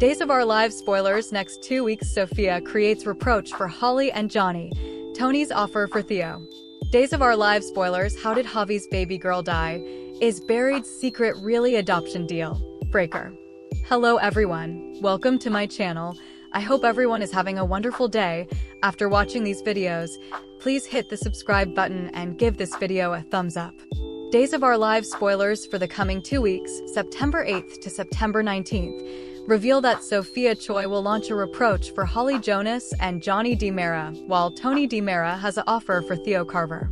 Days of Our Lives spoilers. Next 2 weeks, Sophia creates reproach for Holly and Johnny. Tony's offer for Theo. Days of Our Lives spoilers. How did Javi's baby girl die? Is buried secret really adoption deal? Breaker. Hello everyone. Welcome to my channel. I hope everyone is having a wonderful day. After watching these videos, please hit the subscribe button and give this video a thumbs up. Days of Our Lives spoilers for the coming 2 weeks, September 8th to September 19th, reveal that Sophia Choi will launch a reproach for Holly Jonas and Johnny DiMera, while Tony DiMera has an offer for Theo Carver.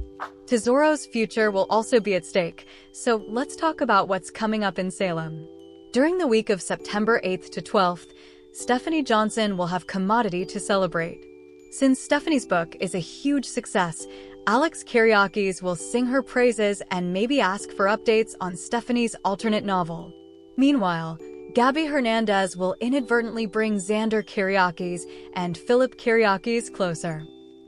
Tesoro's future will also be at stake, so let's talk about what's coming up in Salem. During the week of September 8th to 12th, Stephanie Johnson will have Commodity to celebrate. Since Stephanie's book is a huge success, Alex Kyriakis will sing her praises and maybe ask for updates on Stephanie's alternate novel. Meanwhile, Gabby Hernandez will inadvertently bring Xander Kyriakis and Philip Kyriakis closer.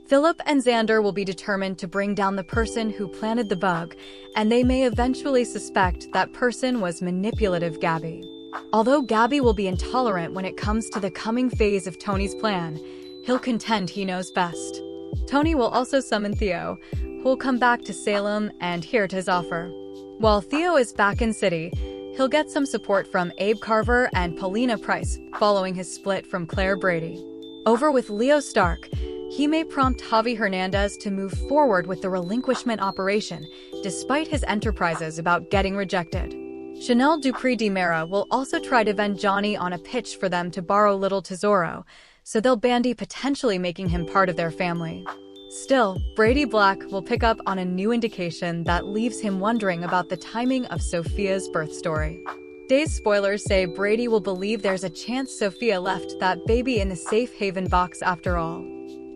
Philip and Xander will be determined to bring down the person who planted the bug, and they may eventually suspect that person was manipulative Gabby. Although Gabby will be intolerant when it comes to the coming phase of Tony's plan, he'll contend he knows best. Tony will also summon Theo, who will come back to Salem and hear his offer. While Theo is back in city, he'll get some support from Abe Carver and Paulina Price following his split from Claire Brady. Over with Leo Stark, he may prompt Javi Hernandez to move forward with the relinquishment operation, despite his enterprises about getting rejected. Chanel Dupree DiMera will also try to vend Johnny on a pitch for them to borrow Little Tesoro, so they'll bandy potentially making him part of their family. Still, Brady Black will pick up on a new indication that leaves him wondering about the timing of Sophia's birth story. Days spoilers say Brady will believe there's a chance Sophia left that baby in the safe haven box after all.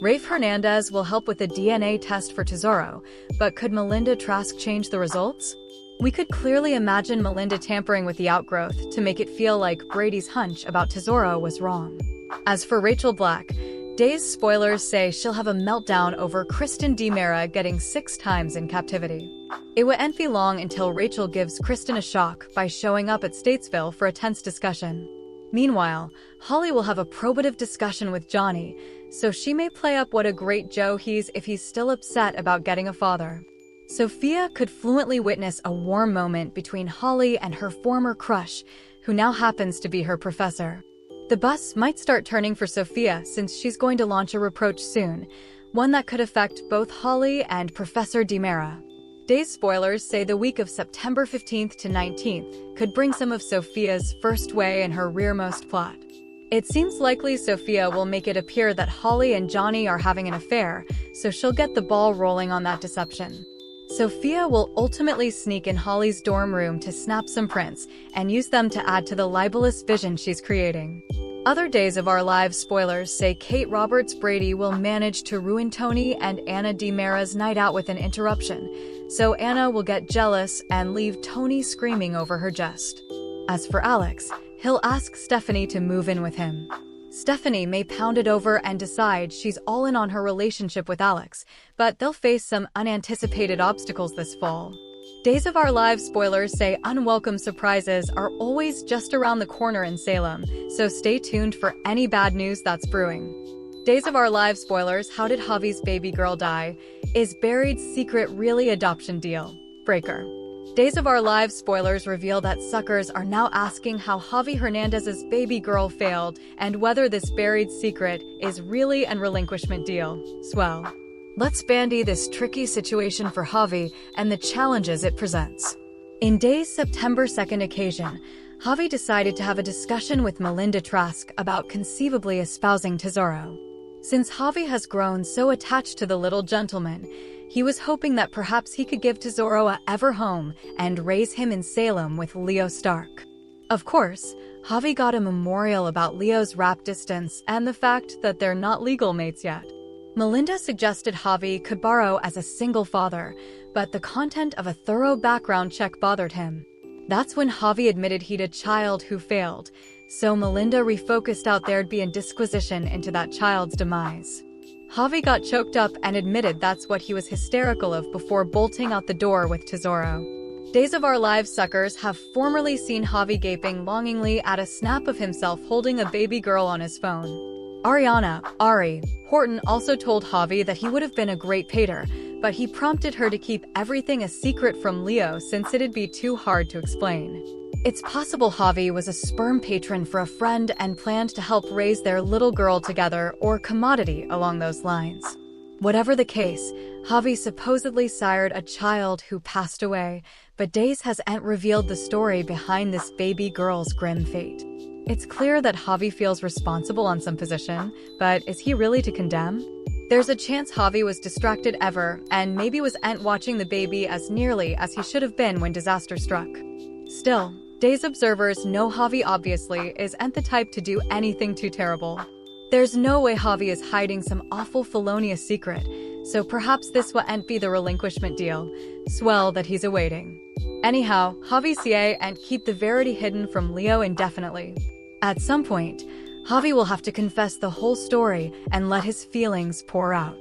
Rafe Hernandez will help with a DNA test for Tesoro, but could Melinda Trask change the results? We could clearly imagine Melinda tampering with the outgrowth to make it feel like Brady's hunch about Tesoro was wrong. As for Rachel Black, Days spoilers say she'll have a meltdown over Kristen DiMera getting 6 times in captivity. It won't be long until Rachel gives Kristen a shock by showing up at Statesville for a tense discussion. Meanwhile, Holly will have a probative discussion with Johnny, so she may play up what a great Joe he's if he's still upset about getting a father. Sophia could fluently witness a warm moment between Holly and her former crush, who now happens to be her professor. The bus might start turning for Sophia since she's going to launch a reproach soon, one that could affect both Holly and Professor DiMera. Days spoilers say the week of September 15th to 19th could bring some of Sophia's first way in her rearmost plot. It seems likely Sophia will make it appear that Holly and Johnny are having an affair, so she'll get the ball rolling on that deception. Sophia will ultimately sneak in Holly's dorm room to snap some prints and use them to add to the libelous vision she's creating. Other Days of Our Lives spoilers say Kate Roberts Brady will manage to ruin Tony and Anna DiMera's night out with an interruption, so Anna will get jealous and leave Tony screaming over her jest. As for Alex, he'll ask Stephanie to move in with him. Stephanie may pound it over and decide she's all in on her relationship with Alex, but they'll face some unanticipated obstacles this fall. Days of Our Lives spoilers say unwelcome surprises are always just around the corner in Salem, so stay tuned for any bad news that's brewing. Days of Our Lives spoilers. How did Javi's baby girl die? Is buried secret really adoption deal? Breaker. Days of Our Lives spoilers reveal that suckers are now asking how Javi Hernandez's baby girl failed and whether this buried secret is really an relinquishment deal. Swell. Let's bandy this tricky situation for Javi and the challenges it presents. In Days' September 2nd occasion, Javi decided to have a discussion with Melinda Trask about conceivably espousing Tesoro. Since Javi has grown so attached to the little gentleman, he was hoping that perhaps he could give Tesoro a ever home and raise him in Salem with Leo Stark. Of course, Javi got a memorial about Leo's rap distance and the fact that they're not legal mates yet. Melinda suggested Javi could borrow as a single father, but the content of a thorough background check bothered him. That's when Javi admitted he'd a child who failed, so Melinda refocused out there'd be a disquisition into that child's demise. Javi got choked up and admitted that's what he was hysterical of before bolting out the door with Tesoro. Days of Our Lives suckers have formerly seen Javi gaping longingly at a snap of himself holding a baby girl on his phone. Ariana, Ari, Horton also told Javi that he would have been a great pater, but he prompted her to keep everything a secret from Leo since it'd be too hard to explain. It's possible Javi was a sperm patron for a friend and planned to help raise their little girl together, or commodity along those lines. Whatever the case, Javi supposedly sired a child who passed away, but Days hasn't revealed the story behind this baby girl's grim fate. It's clear that Javi feels responsible on some position, but is he really to condemn? There's a chance Javi was distracted ever and maybe wasn't watching the baby as nearly as he should have been when disaster struck. Still, Days observers know Javi obviously isn't the type to do anything too terrible. There's no way Javi is hiding some awful felonious secret, so perhaps this won't be the relinquishment deal, swell that he's awaiting. Anyhow, Javi CA and keep the verity hidden from Leo indefinitely. At some point, Javi will have to confess the whole story and let his feelings pour out.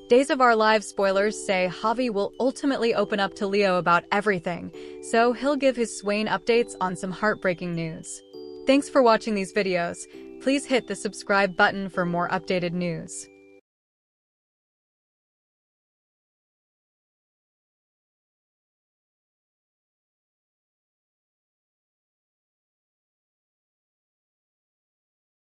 Days of Our Lives spoilers say Javi will ultimately open up to Leo about everything, so he'll give his Swain updates on some heartbreaking news. Thanks for watching these videos. Please hit the subscribe button for more updated news.